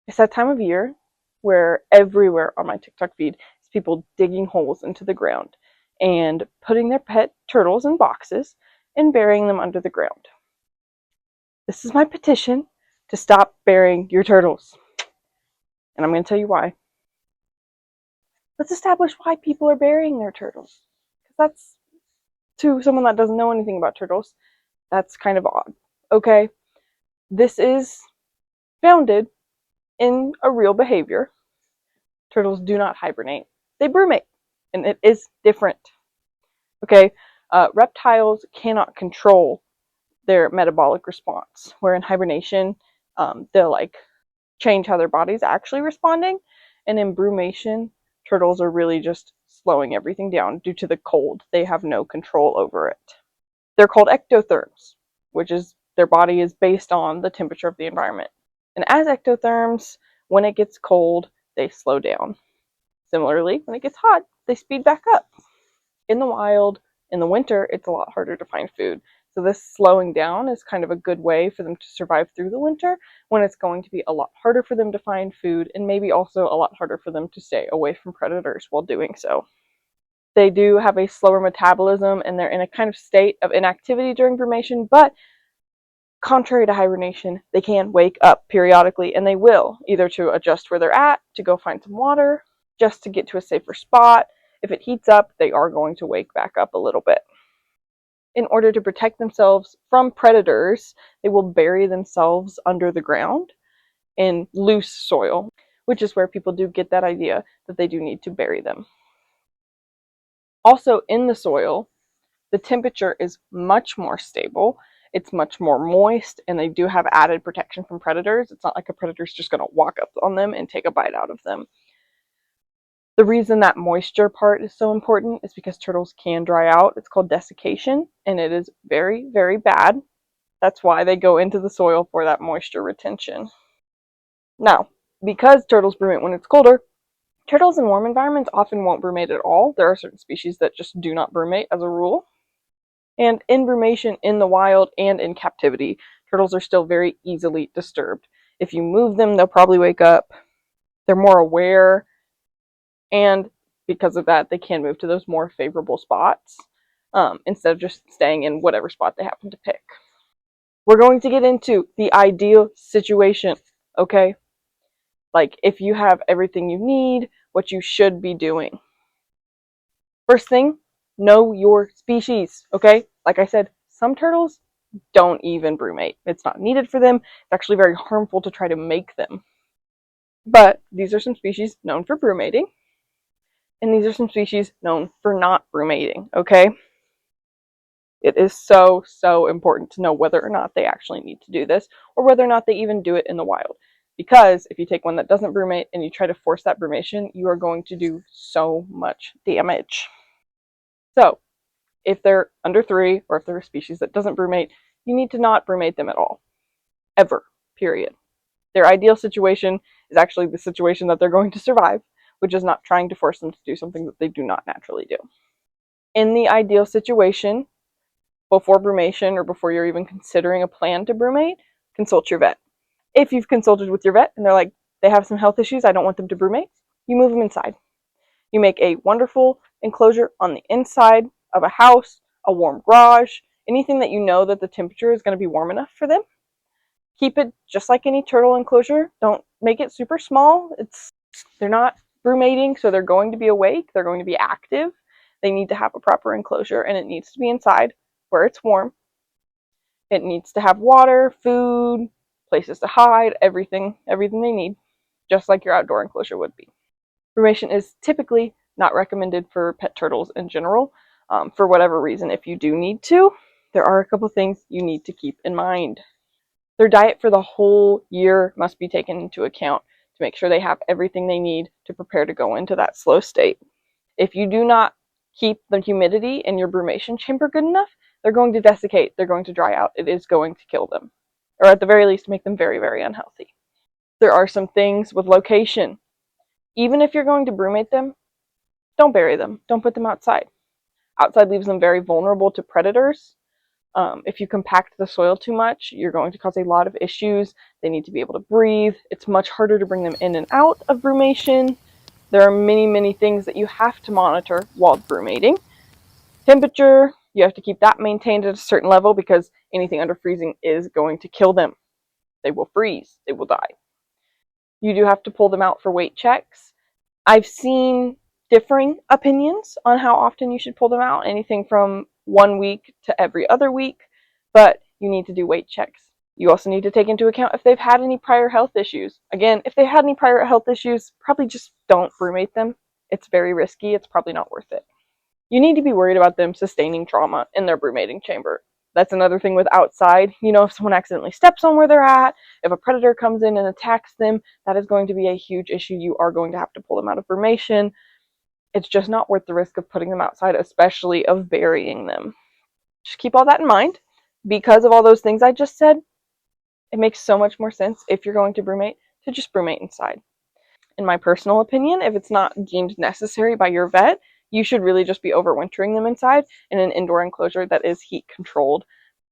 It's that time of year where everywhere on my TikTok feed is people digging holes into the ground and putting their pet turtles in boxes and burying them under the ground. This is my petition to stop burying your turtles. And I'm going to tell you why. Let's establish why people are burying their turtles. Because that's, to someone that doesn't know anything about turtles, that's kind of odd. Okay? This is founded in a real behavior. Turtles do not hibernate. They brumate. And it is different. Okay? Reptiles cannot control their metabolic response, where in hibernation, they'll change how their body's actually responding. And in brumation, turtles are really just slowing everything down due to the cold. They have no control over it. They're called ectotherms, which is their body is based on the temperature of the environment. And as ectotherms, when it gets cold, they slow down. Similarly, when it gets hot, they speed back up. In the wild, in the winter, it's a lot harder to find food. So this slowing down is kind of a good way for them to survive through the winter, when it's going to be a lot harder for them to find food, and maybe also a lot harder for them to stay away from predators while doing so. They do have a slower metabolism, and they're in a kind of state of inactivity during brumation, but contrary to hibernation, they can wake up periodically, and they will, either to adjust where they're at, to go find some water, just to get to a safer spot. If it heats up, they are going to wake back up a little bit. In order to protect themselves from predators, they will bury themselves under the ground in loose soil, which is where people do get that idea that they do need to bury them. Also, in the soil, the temperature is much more stable. It's much more moist, and they do have added protection from predators. It's not like a predator's just going to walk up on them and take a bite out of them. The reason that moisture part is so important is because turtles can dry out. It's called desiccation, and it is very, very bad. That's why they go into the soil for that moisture retention. Now, because turtles brumate when it's colder, turtles in warm environments often won't brumate at all. There are certain species that just do not brumate as a rule. And in brumation in the wild and in captivity, turtles are still very easily disturbed. If you move them, they'll probably wake up. They're more aware, and because of that, they can move to those more favorable spots instead of just staying in whatever spot they happen to pick. We're going to get into the ideal situation, okay? Like, if you have everything you need, what you should be doing. First thing, know your species, okay? Like I said, some turtles don't even brumate. It's not needed for them. It's actually very harmful to try to make them. But these are some species known for brumating, and these are some species known for not brumating, okay? It is so, so important to know whether or not they actually need to do this, or whether or not they even do it in the wild. Because if you take one that doesn't brumate and you try to force that brumation, you are going to do so much damage. So, if they're under 3, or if they're a species that doesn't brumate, you need to not brumate them at all. Ever. Period. Their ideal situation is actually the situation that they're going to survive, which is not trying to force them to do something that they do not naturally do. In the ideal situation, before brumation, or before you're even considering a plan to brumate, consult your vet. If you've consulted with your vet and they're like, they have some health issues, I don't want them to brumate, you move them inside. You make a wonderful enclosure on the inside of a house, a warm garage, anything that you know that the temperature is going to be warm enough for them. Keep it just like any turtle enclosure. Don't make it super small. They're not brumating, so they're going to be awake. They're going to be active. They need to have a proper enclosure, and it needs to be inside where it's warm. It needs to have water, food, places to hide, everything they need, just like your outdoor enclosure would be. Brumation is typically not recommended for pet turtles in general, for whatever reason. If you do need to, there are a couple things you need to keep in mind. Their diet for the whole year must be taken into account to make sure they have everything they need to prepare to go into that slow state. If you do not keep the humidity in your brumation chamber good enough, they're going to desiccate, they're going to dry out, it is going to kill them. Or at the very least, make them very, very unhealthy. There are some things with location. Even if you're going to brumate them, don't bury them, don't put them outside. Outside leaves them very vulnerable to predators. If you compact the soil too much, you're going to cause a lot of issues. They need to be able to breathe. It's much harder to bring them in and out of brumation. There are many, many things that you have to monitor while brumating. Temperature, you have to keep that maintained at a certain level because anything under freezing is going to kill them. They will freeze. They will die. You do have to pull them out for weight checks. I've seen differing opinions on how often you should pull them out, anything from 1 week to every other week, but you need to do weight checks. You also need to take into account if they've had any prior health issues. Again, if they had any prior health issues, probably just don't brumate them. It's very risky. It's probably not worth it. You need to be worried about them sustaining trauma in their brumating chamber. That's another thing with outside. If someone accidentally steps on where they're at, if a predator comes in and attacks them, that is going to be a huge issue. You are going to have to pull them out of brumation. It's just not worth the risk of putting them outside, especially of burying them. Just keep all that in mind. Because of all those things I just said, it makes so much more sense if you're going to brumate to just brumate inside. In my personal opinion, if it's not deemed necessary by your vet, you should really just be overwintering them inside in an indoor enclosure that is heat controlled.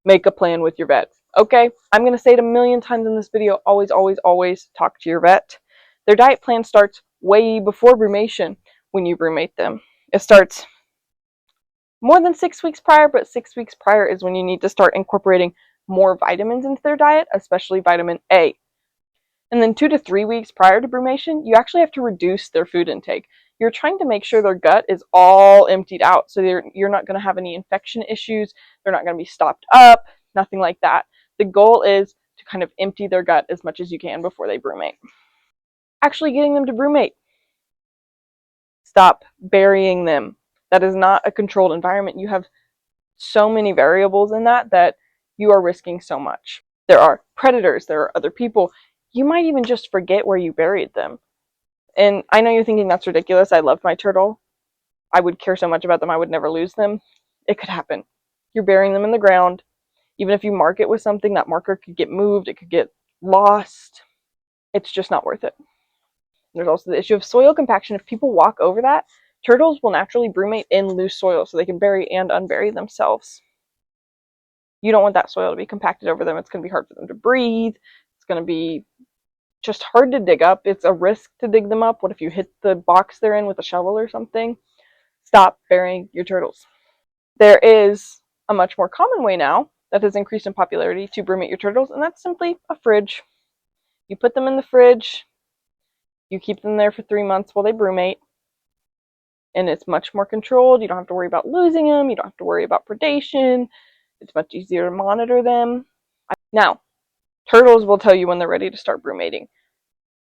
Make a plan with your vet. Okay, I'm going to say it a million times in this video, always, always, always talk to your vet. Their diet plan starts way before brumation when you brumate them. It starts more than 6 weeks prior, but 6 weeks prior is when you need to start incorporating more vitamins into their diet, especially vitamin A. And then 2 to 3 weeks prior to brumation, you actually have to reduce their food intake. You're trying to make sure their gut is all emptied out, so you're not going to have any infection issues. They're not going to be stopped up, nothing like that. The goal is to kind of empty their gut as much as you can before they brumate. Actually getting them to brumate. Stop burying them. That is not a controlled environment. You have so many variables in that you are risking so much. There are predators, there are other people. You might even just forget where you buried them. And I know you're thinking that's ridiculous. I love my turtle. I would care so much about them, I would never lose them. It could happen. You're burying them in the ground. Even if you mark it with something, that marker could get moved, it could get lost. It's just not worth it. There's also the issue of soil compaction. If people walk over that, turtles will naturally brumate in loose soil so they can bury and unbury themselves. You don't want that soil to be compacted over them. It's going to be hard for them to breathe. It's going to be just hard to dig up. It's a risk to dig them up. What if you hit the box they're in with a shovel or something? Stop burying your turtles. There is a much more common way now that has increased in popularity to brumate your turtles, and that's simply a fridge. You put them in the fridge, you keep them there for 3 months while they brumate, and it's much more controlled. You don't have to worry about losing them. You don't have to worry about predation. It's much easier to monitor them. Now, turtles will tell you when they're ready to start brumating.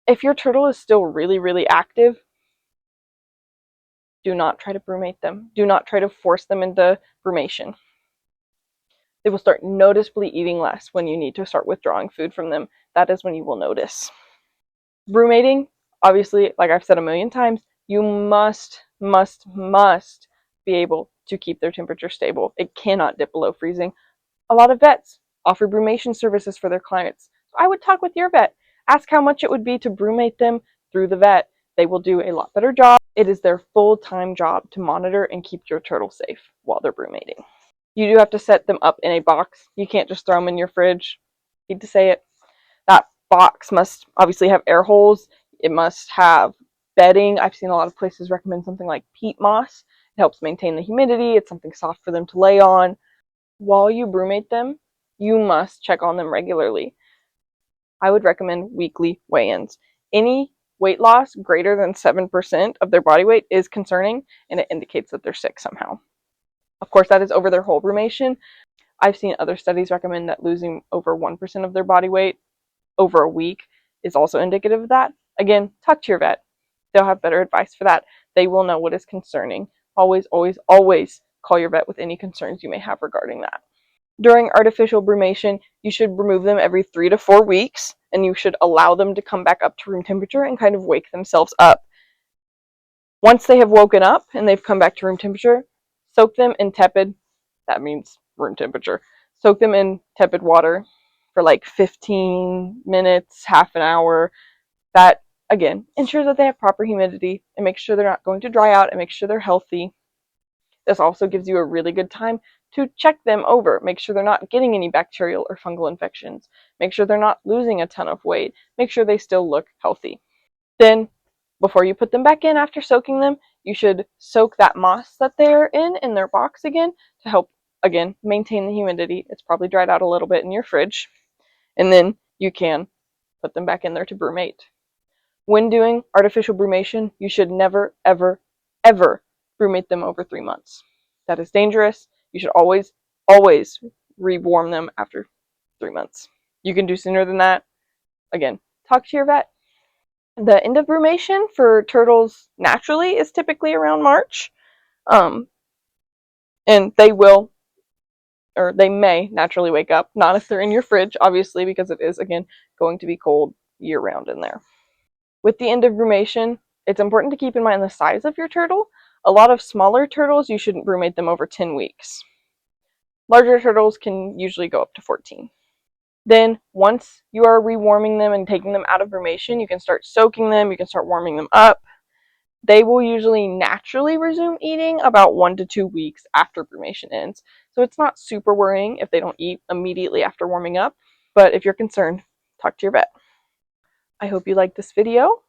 If your turtle is still really, really active, do not try to brumate them. Do not try to force them into brumation. They will start noticeably eating less when you need to start withdrawing food from them. That is when you will notice. Brumating, obviously, like I've said a million times, you must be able to keep their temperature stable. It cannot dip below freezing. A lot of vets offer brumation services for their clients. So I would talk with your vet. Ask how much it would be to brumate them through the vet. They will do a lot better job. It is their full-time job to monitor and keep your turtle safe while they're brumating. You do have to set them up in a box. You can't just throw them in your fridge. Need to say it. That box must obviously have air holes. It must have bedding. I've seen a lot of places recommend something like peat moss. It helps maintain the humidity. It's something soft for them to lay on. While you brumate them, you must check on them regularly. I would recommend weekly weigh-ins. Any weight loss greater than 7% of their body weight is concerning, and it indicates that they're sick somehow. Of course, that is over their whole brumation. I've seen other studies recommend that losing over 1% of their body weight over a week is also indicative of that. Again, talk to your vet. They'll have better advice for that. They will know what is concerning. Always, always, always call your vet with any concerns you may have regarding that. During artificial brumation, you should remove them every 3 to 4 weeks, and you should allow them to come back up to room temperature and kind of wake themselves up. Once they have woken up and they've come back to room temperature, soak them in tepid, that means room temperature, soak them in tepid water for like 15 minutes, half an hour. That, again, ensures that they have proper humidity and make sure they're not going to dry out and make sure they're healthy. This also gives you a really good time to check them over. Make sure they're not getting any bacterial or fungal infections. Make sure they're not losing a ton of weight. Make sure they still look healthy. Then, before you put them back in after soaking them, you should soak that moss that they're in their box again to help, again, maintain the humidity. It's probably dried out a little bit in your fridge. And then you can put them back in there to brumate. When doing artificial brumation, you should never, ever, ever brumate them over 3 months. That is dangerous. You should always, always rewarm them after 3 months. You can do sooner than that. Again, talk to your vet. The end of brumation for turtles naturally is typically around March. And they will, or they may naturally wake up. Not if they're in your fridge, obviously, because it is, again, going to be cold year round in there. With the end of brumation, it's important to keep in mind the size of your turtle. A lot of smaller turtles, you shouldn't brumate them over 10 weeks. Larger turtles can usually go up to 14. Then, once you are rewarming them and taking them out of brumation, you can start soaking them, you can start warming them up. They will usually naturally resume eating about 1 to 2 weeks after brumation ends. So it's not super worrying if they don't eat immediately after warming up, but if you're concerned, talk to your vet. I hope you liked this video.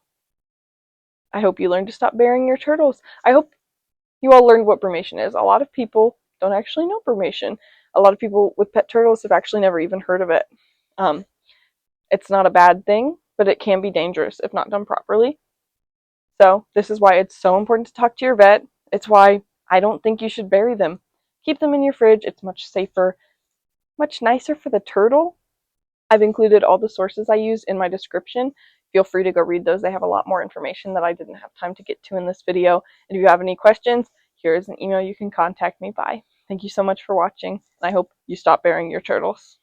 I hope you learned to stop burying your turtles. I hope you all learned what brumation is. A lot of people don't actually know brumation. A lot of people with pet turtles have actually never even heard of it. It's not a bad thing, but it can be dangerous if not done properly. So this is why it's so important to talk to your vet. It's why I don't think you should bury them. Keep them in your fridge. It's much safer, much nicer for the turtle. I've included all the sources I use in my description. Feel free to go read those. They have a lot more information that I didn't have time to get to in this video. And if you have any questions, here is an email you can contact me by. Thank you so much for watching, and I hope you stop burying your turtles.